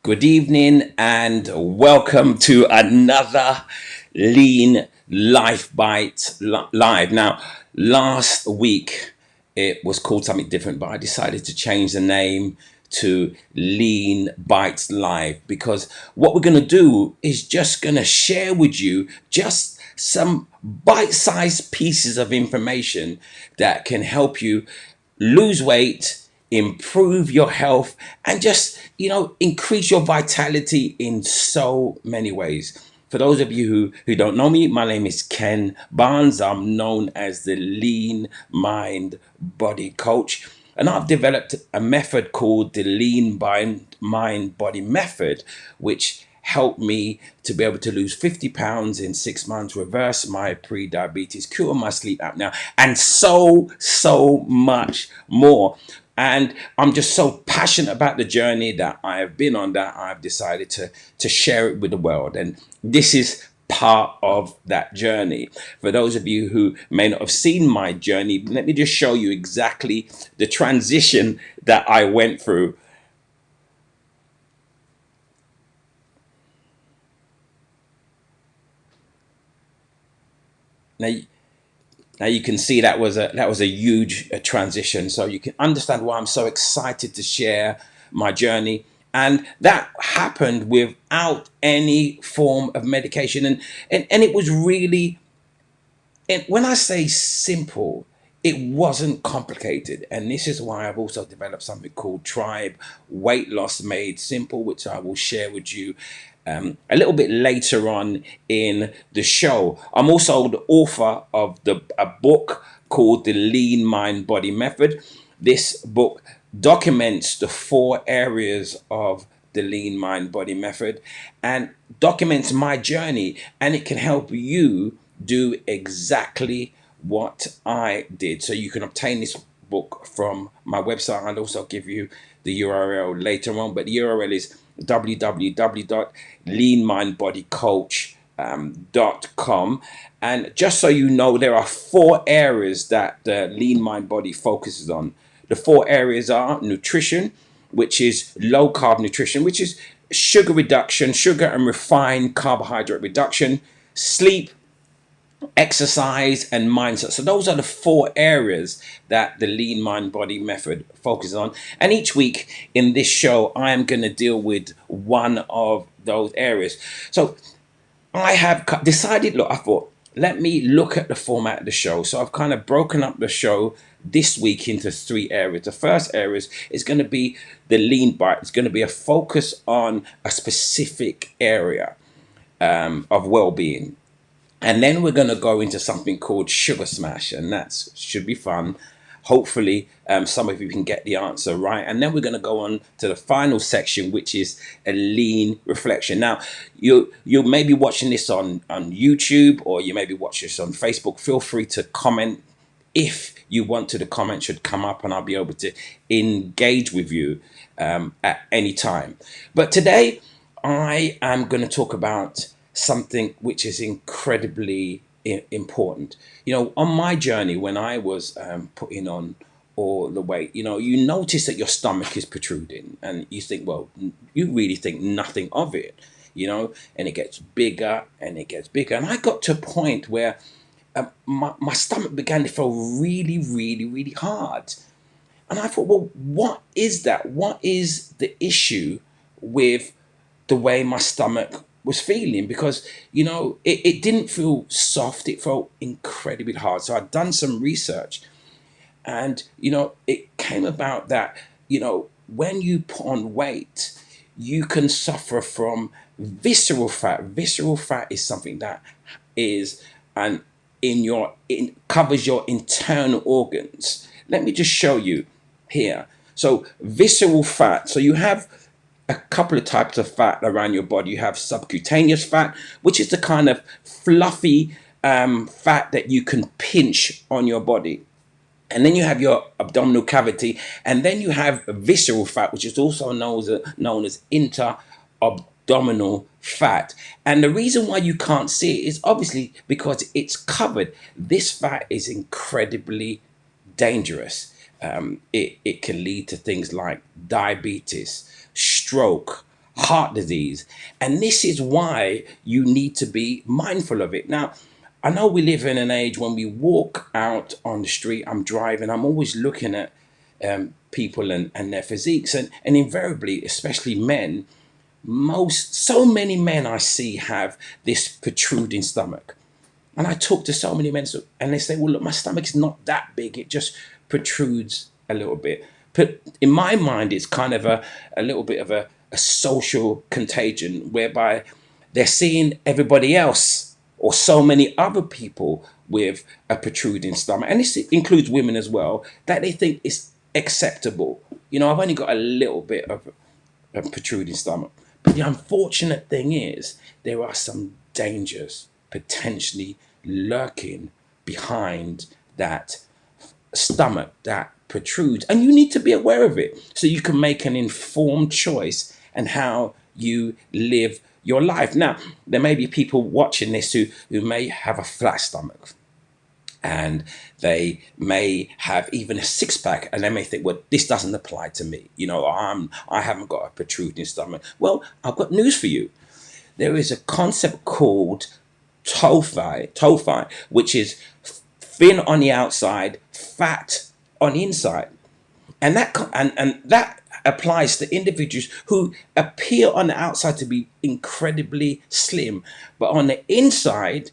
Good evening and welcome to another Lean Life Bite Live. Now, last week it was called something different, but I decided to change the name to Lean Bites Live because what we're going to do is just going to share with you just some bite-sized pieces of information that can help you lose weight, improve your health, and just, increase your vitality in so many ways. For those of you who don't know me, my name is Ken Barnes. I'm known as the Lean Mind Body Coach. And I've developed a method called the L.E.A.N MindBody Method, which helped me to be able to lose 50 pounds in 6 months, reverse my prediabetes, cure my sleep apnea, and so much more. And I'm just so passionate about the journey that I have been on that I've decided to share it with the world. And this is part of that journey. For those of you who may not have seen my journey, let me just show you exactly the transition that I went through. Now, now you can see that was a huge transition. So you can understand why I'm so excited to share my journey. And that happened without any form of medication. And it was really, and when I say simple, it wasn't complicated. And this is why I've also developed something called Tribe Weight Loss Made Simple, which I will share with you a little bit later on in the show. I'm also the author of a book called the L.E.A.N MindBody Method. This book documents the 4 areas of the L.E.A.N MindBody Method and documents my journey, and it can help you do exactly what I did. So you can obtain this book from my website. I'll also give you the URL later on, but the URL is www.leanmindbodycoach.com. And just so you know, there are 4 areas that the L.E.A.N MindBody focuses on. The 4 areas are nutrition, which is low carb nutrition, which is sugar reduction, sugar and refined carbohydrate reduction, sleep, exercise, and mindset. So those are the 4 areas that the L.E.A.N MindBody Method focuses on. And each week in this show, I am going to deal with one of those areas. So I have decided, look, I thought, let me look at the format of the show. So I've kind of broken up the show this week into 3 areas. The first area is going to be the Lean Bite. It's going to be a focus on a specific area of well-being. And then we're going to go into something called Sugar Smash, and that should be fun. Hopefully, some of you can get the answer right. And then we're going to go on to the final section, which is a lean reflection. Now, you may be watching this on YouTube, or you may be watching this on Facebook. Feel free to comment. If you want to, the comment should come up and I'll be able to engage with you at any time. But today, I am going to talk about something which is incredibly important. On my journey, when I was putting on all the weight, you notice that your stomach is protruding and you think, well, you really think nothing of it, and it gets bigger and it gets bigger. And I got to a point where my stomach began to feel really, really, really hard. And I thought, well, what is that? What is the issue with the way my stomach was feeling? Because it didn't feel soft, it felt incredibly hard. So I'd done some research, and it came about that when you put on weight, you can suffer from visceral fat. Visceral fat is something that is an covers your internal organs. Let me just show you here. So visceral fat, so you have a couple of types of fat around your body. You have subcutaneous fat, which is the kind of fluffy fat that you can pinch on your body. And then you have your abdominal cavity, and then you have visceral fat, which is also known as inter-abdominal fat. And the reason why you can't see it is obviously because it's covered. This fat is incredibly dangerous. It can lead to things like diabetes, stroke, heart disease. And this is why you need to be mindful of it. Now, I know we live in an age when we walk out on the street, I'm driving, I'm always looking at people and their physiques. And invariably, especially men, so many men I see have this protruding stomach. And I talk to so many men, and they say, well, look, my stomach's not that big. It just protrudes a little bit. But in my mind, it's kind of a little bit of a social contagion whereby they're seeing everybody else or so many other people with a protruding stomach. And this includes women as well, that they think it's acceptable. You know, I've only got a little bit of a protruding stomach. But the unfortunate thing is, there are some dangers potentially lurking behind that stomach that protrudes, and you need to be aware of it so you can make an informed choice and how you live your life. Now, there may be people watching this who may have a flat stomach, and they may have even a six-pack, and they may think, well, this doesn't apply to me. You know, I haven't got a protruding stomach. Well, I've got news for you. There is a concept called TOFI, which is thin on the outside, fat on the inside. And that applies to individuals who appear on the outside to be incredibly slim, but on the inside,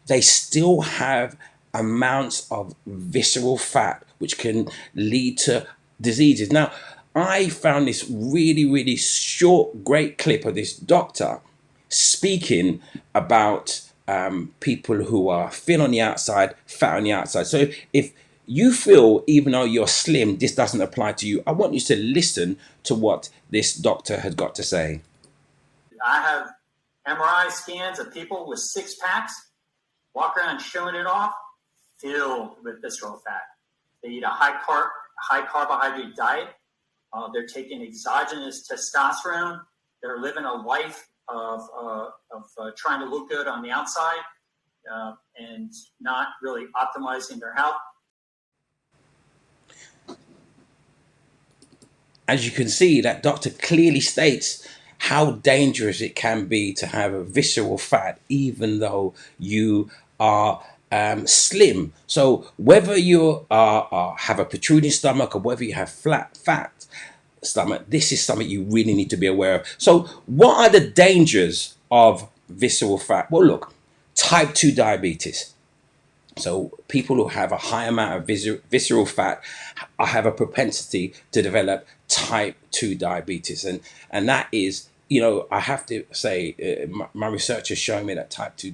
they still have amounts of visceral fat, which can lead to diseases. Now, I found this really, really short, great clip of this doctor speaking about people who are thin on the outside, fat on the outside. So if you feel, even though you're slim, this doesn't apply to you, I want you to listen to what this doctor has got to say. I have MRI scans of people with six packs, walk around showing it off, filled with visceral fat. They eat a high carbohydrate diet. They're taking exogenous testosterone. They're living a life of trying to look good on the outside and not really optimizing their health. As you can see, that doctor clearly states how dangerous it can be to have a visceral fat, even though you are slim. So whether you have a protruding stomach or whether you have fat stomach, this is something you really need to be aware of. So what are the dangers of visceral fat? Well, look, type 2 diabetes. So people who have a high amount of visceral fat have a propensity to develop type 2 diabetes. And that is, you know, I have to say, my research has shown me that type 2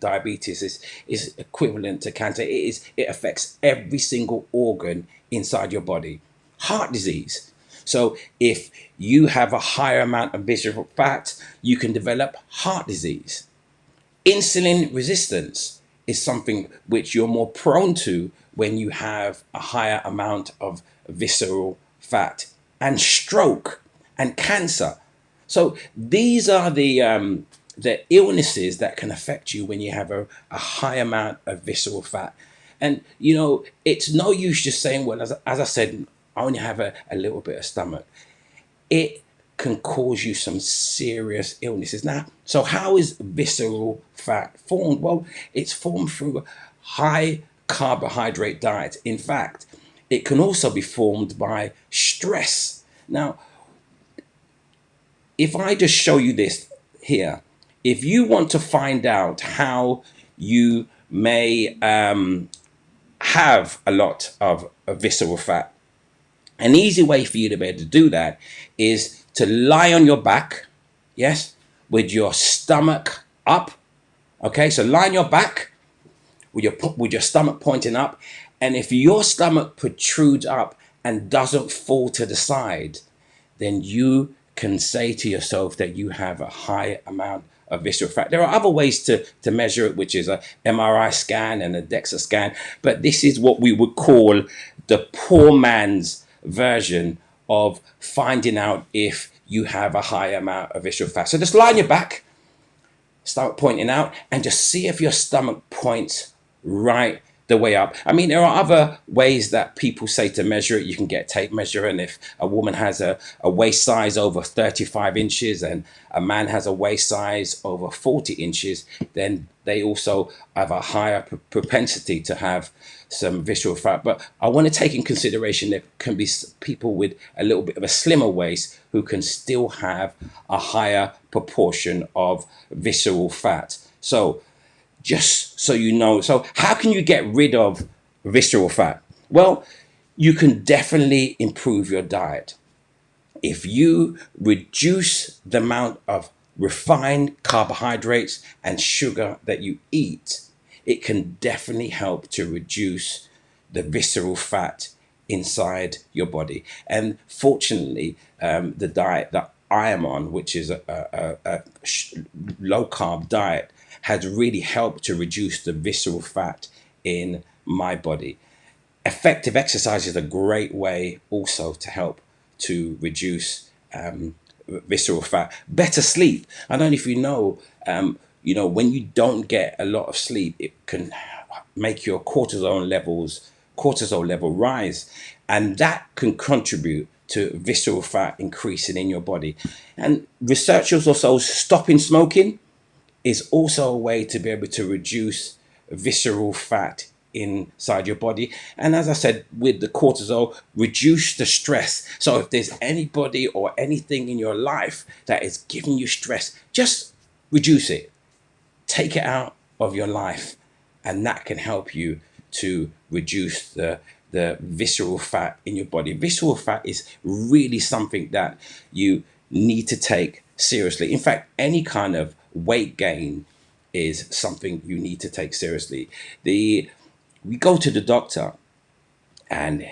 diabetes is equivalent to cancer. It affects every single organ inside your body. Heart disease. So if you have a higher amount of visceral fat, you can develop heart disease. Insulin resistance is something which you're more prone to when you have a higher amount of visceral fat, and stroke and cancer. So these are the illnesses that can affect you when you have a high amount of visceral fat. And, you know, it's no use just saying, well, as I said, I only have a little bit of stomach. It can cause you some serious illnesses. Now, so how is visceral fat formed? Well, it's formed through a high carbohydrate diet. In fact, it can also be formed by stress. Now, if I just show you this here, if you want to find out how you may have a lot of visceral fat, an easy way for you to be able to do that is to lie on your back, yes, with your stomach up. Okay, so lie on your back with your stomach pointing up, and if your stomach protrudes up and doesn't fall to the side, then you can say to yourself that you have a high amount of visceral fat. There are other ways to measure it, which is a MRI scan and a DEXA scan, but this is what we would call the poor man's version of finding out if you have a high amount of visceral fat. So just lie on your back, stomach pointing out, and just see if your stomach points right the way up. I mean, there are other ways that people say to measure it. You can get a tape measure, and if a woman has a waist size over 35 inches and a man has a waist size over 40 inches, then they also have a higher propensity to have some visceral fat. But I want to take in consideration there can be people with a little bit of a slimmer waist who can still have a higher proportion of visceral fat. So just so you know, so how can you get rid of visceral fat? Well, you can definitely improve your diet. If you reduce the amount of refined carbohydrates and sugar that you eat, it can definitely help to reduce the visceral fat inside your body. And fortunately, the diet that I am on, which is a low carb diet, has really helped to reduce the visceral fat in my body. Effective exercise is a great way also to help to reduce visceral fat. Better sleep. I don't know if you know, when you don't get a lot of sleep, it can make your cortisol level rise, and that can contribute to visceral fat increasing in your body. And researchers also stopping smoking is also a way to be able to reduce visceral fat inside your body. And as I said, with the cortisol, reduce the stress. So if there's anybody or anything in your life that is giving you stress, just reduce it, take it out of your life, and that can help you to reduce the visceral fat in your body. Visceral fat is really something that you need to take seriously. In fact, any kind of weight gain is something you need to take seriously. We go to the doctor, and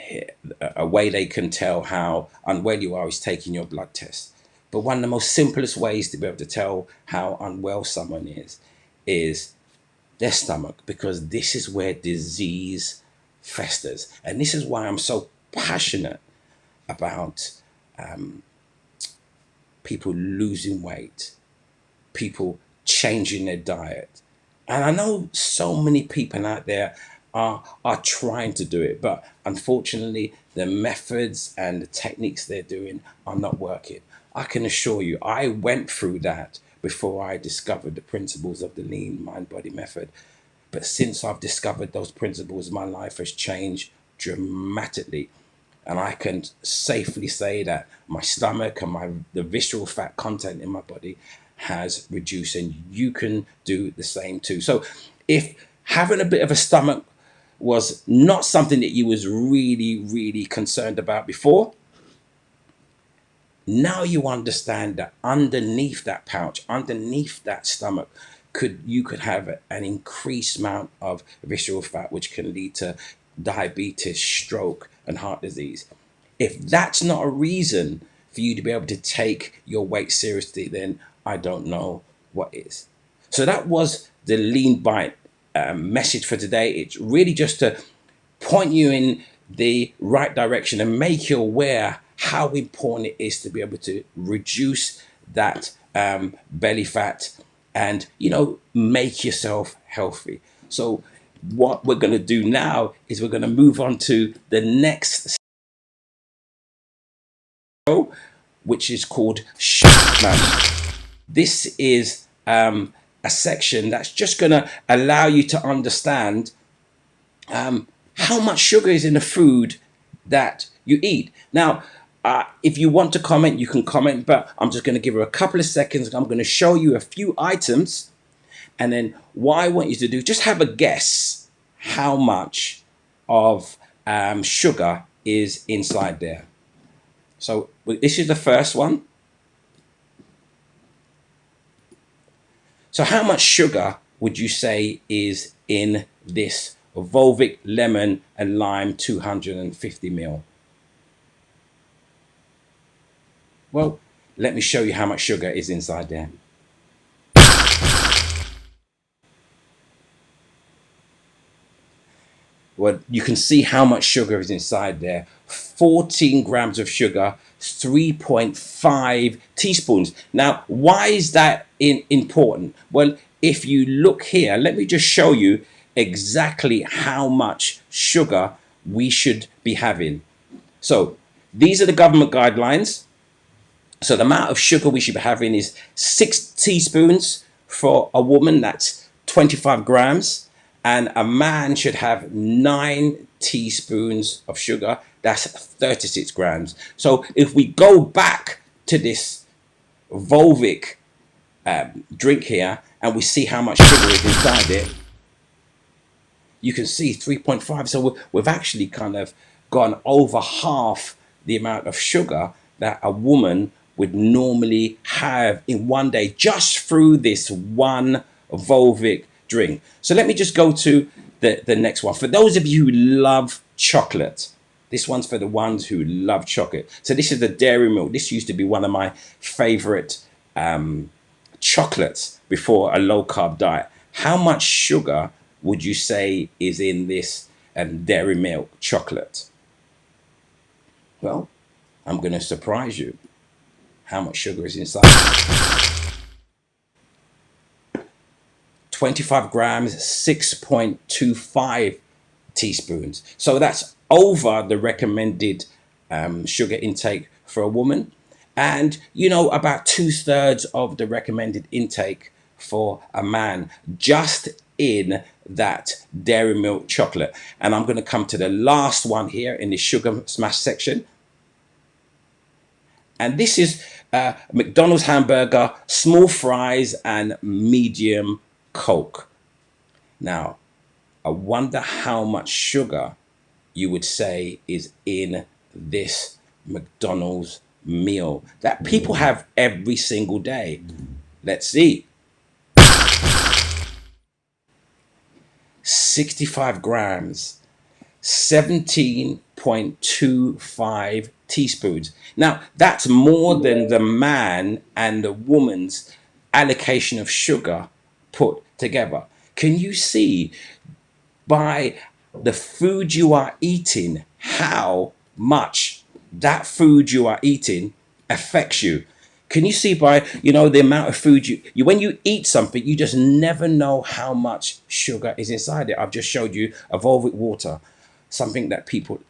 a way they can tell how unwell you are is taking your blood test. But one of the most simplest ways to be able to tell how unwell someone is their stomach, because this is where disease festers. And this is why I'm so passionate about people losing weight, people changing their diet. And I know so many people out there are trying to do it, but unfortunately, the methods and the techniques they're doing are not working. I can assure you, I went through that before I discovered the principles of the L.E.A.N MindBody Method. But since I've discovered those principles, my life has changed dramatically. And I can safely say that my stomach and the visceral fat content in my body has reduced, and you can do the same too. So if having a bit of a stomach was not something that you was really concerned about before, now you understand that underneath that pouch, underneath that stomach, you could have an increased amount of visceral fat, which can lead to diabetes, stroke, and heart disease. If that's not a reason for you to be able to take your weight seriously, then I don't know what is. So that was the Lean Bite message for today. It's really just to point you in the right direction and make you aware how important it is to be able to reduce that belly fat and, make yourself healthy. So what we're going to do now is we're going to move on to the next show, which is called Sugar. This is a section that's just going to allow you to understand how much sugar is in the food that you eat. Now, if you want to comment, you can comment, but I'm just going to give her a couple of seconds. I'm going to show you a few items, and then what I want you to do, just have a guess how much of sugar is inside there. So this is the first one. So how much sugar would you say is in this Volvic lemon and lime 250 ml? Well, let me show you how much sugar is inside there. Well, you can see how much sugar is inside there. 14 grams of sugar, 3.5 teaspoons. Now, why is that important? Well, if you look here, let me just show you exactly how much sugar we should be having. So these are the government guidelines. So the amount of sugar we should be having is 6 teaspoons for a woman, that's 25 grams. And a man should have 9 teaspoons of sugar, that's 36 grams. So if we go back to this Volvic drink here and we see how much sugar is inside it, you can see 3.5. So we've actually kind of gone over half the amount of sugar that a woman would normally have in one day just through this one Volvic drink. So let me just go to the next one. For those of you who love chocolate, this one's for the ones who love chocolate. So this is the dairy milk. This used to be one of my favorite chocolates before a low carb diet. How much sugar would you say is in this dairy milk chocolate? Well, I'm going to surprise you. How much sugar is inside? 25 grams, 6.25 teaspoons. So that's over the recommended sugar intake for a woman. And, about 2/3 of the recommended intake for a man, just in that dairy milk chocolate. And I'm going to come to the last one here in the sugar smash section. And this is McDonald's hamburger, small fries, and medium Coke. Now, I wonder how much sugar you would say is in this McDonald's meal that people have every single day. Let's see. 65 grams, 17.25 teaspoons. Now, that's more than the man and the woman's allocation of sugar put together. Can you see by the food you are eating how much that food you are eating affects you? Can you see by, the amount of food you when you eat something, you just never know how much sugar is inside it. I've just showed you a Volvic water, something that people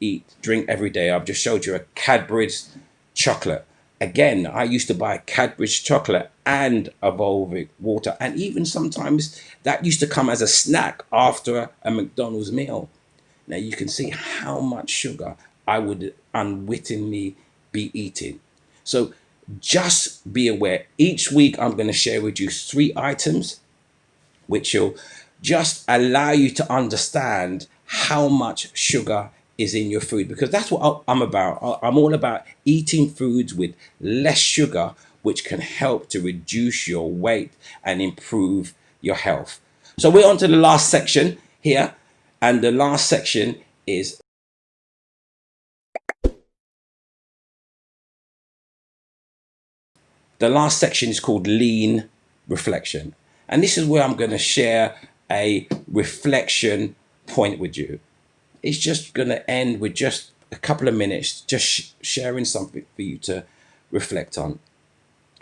drink every day. I've just showed you a Cadbury's chocolate. Again, I used to buy Cadbury's chocolate and a Volvic water. And even sometimes that used to come as a snack after a McDonald's meal. Now you can see how much sugar I would unwittingly be eating. So just be aware. Each week I'm going to share with you 3 items which will just allow you to understand how much sugar is in your food, because that's what I'm about. I'm all about eating foods with less sugar, which can help to reduce your weight and improve your health. So we're on to the last section here, and the last section is called Lean Reflection. And this is where I'm going to share a reflection point with you. It's just going to end with just a couple of minutes, just sharing something for you to reflect on.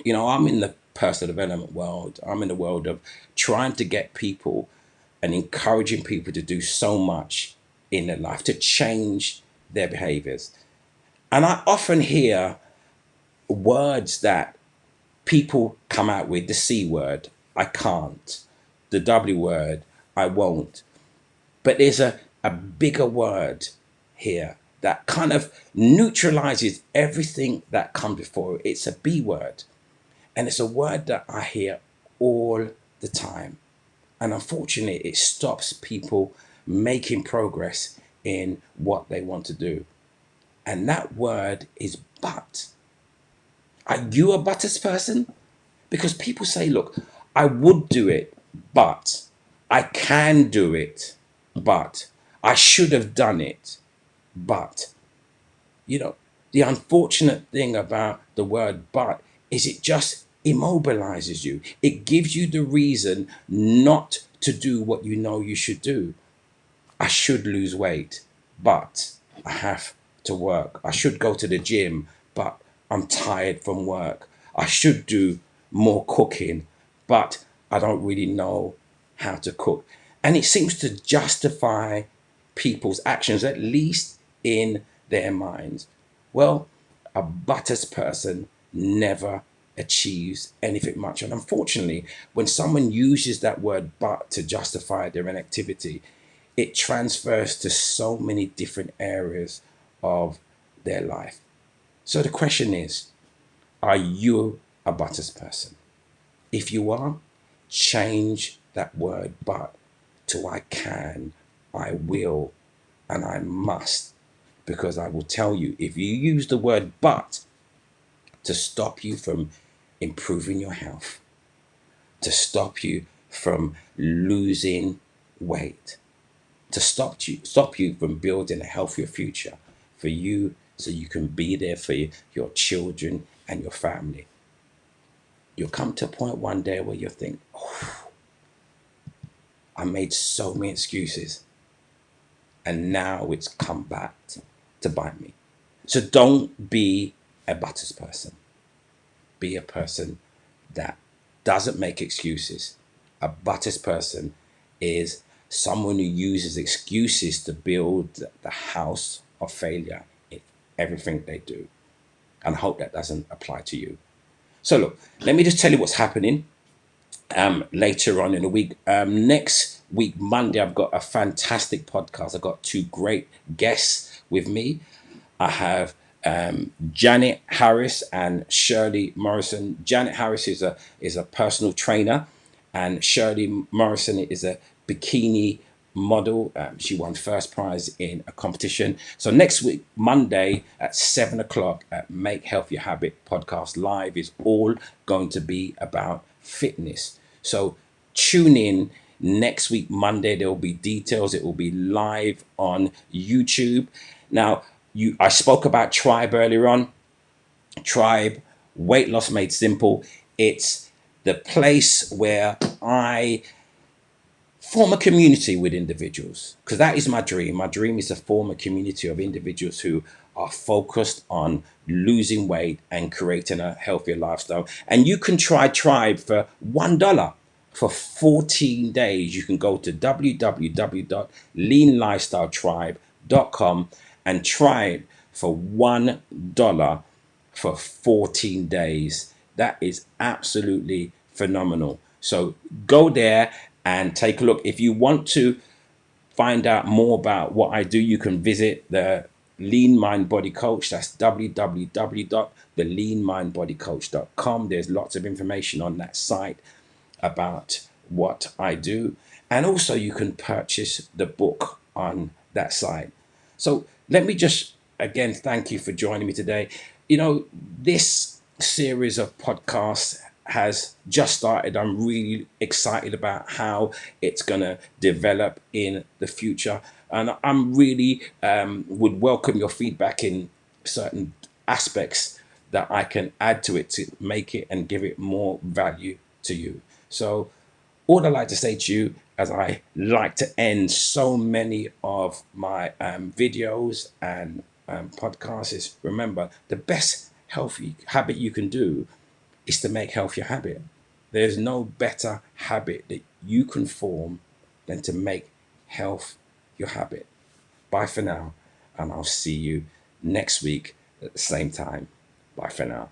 I'm in the personal development world. I'm in the world of trying to get people and encouraging people to do so much in their life, to change their behaviors. And I often hear words that people come out with: the C word, I can't; the W word, I won't. But there's a bigger word here that kind of neutralizes everything that comes before it. It's a B word. And it's a word that I hear all the time. And unfortunately, it stops people making progress in what they want to do. And that word is but. Are you a butters person? Because people say, look, I would do it, but I can do it, but I should have done it, but. The unfortunate thing about the word but is it just immobilizes you. It gives you the reason not to do what you know you should do. I should lose weight, but I have to work. I should go to the gym, but I'm tired from work. I should do more cooking, but I don't really know how to cook. And it seems to justify people's actions, at least in their minds. Well, a butters person never achieves anything much. And unfortunately, when someone uses that word but to justify their inactivity, it transfers to so many different areas of their life. So the question is, are you a butters person? If you are, change that word but to I can, I will, and I must. Because I will tell you, if you use the word but to stop you from improving your health, to stop you from losing weight, to stop you from building a healthier future for you so you can be there for your children and your family. You'll come to a point one day where you think, oh, I made so many excuses and now it's come back to bite me. So don't be a butters person. Be a person that doesn't make excuses. A butters person is someone who uses excuses to build the house of failure in everything they do. And I hope that doesn't apply to you. So look, let me just tell you what's happening later on in the week. Next week, Monday, I've got a fantastic podcast. I've got two great guests with me. I have Janet Harris and Shirley Morrison. Janet Harris is a personal trainer, and Shirley Morrison is a bikini model. She won first prize in a competition. So next week, Monday at 7 o'clock at Make Health Your Habit podcast live is all going to be about fitness. So tune in next week, Monday. There will be details. It will be live on YouTube. Now, I spoke about Tribe earlier on. Tribe, weight loss made simple. It's the place where I form a community with individuals, because that is my dream. My dream is to form a community of individuals who are focused on losing weight and creating a healthier lifestyle. And you can try Tribe for $1 for 14 days. You can go to www.leanlifestyletribe.com and try it for $1 for 14 days. That is absolutely phenomenal. So go there and take a look. If you want to find out more about what I do, you can visit the L.E.A.N MindBody Coach. That's www.theleanmindbodycoach.com. There's lots of information on that site about what I do. And also you can purchase the book on that site. So let me just again thank you for joining me today. This series of podcasts has just started. I'm really excited about how it's going to develop in the future. And I'm really would welcome your feedback in certain aspects that I can add to it to make it and give it more value to you. So all I like to say to you, as I like to end so many of my videos and podcasts, is remember the best healthy habit you can do is to make health your habit. There's no better habit that you can form than to make health your habit. Bye for now, and I'll see you next week at the same time. Bye for now.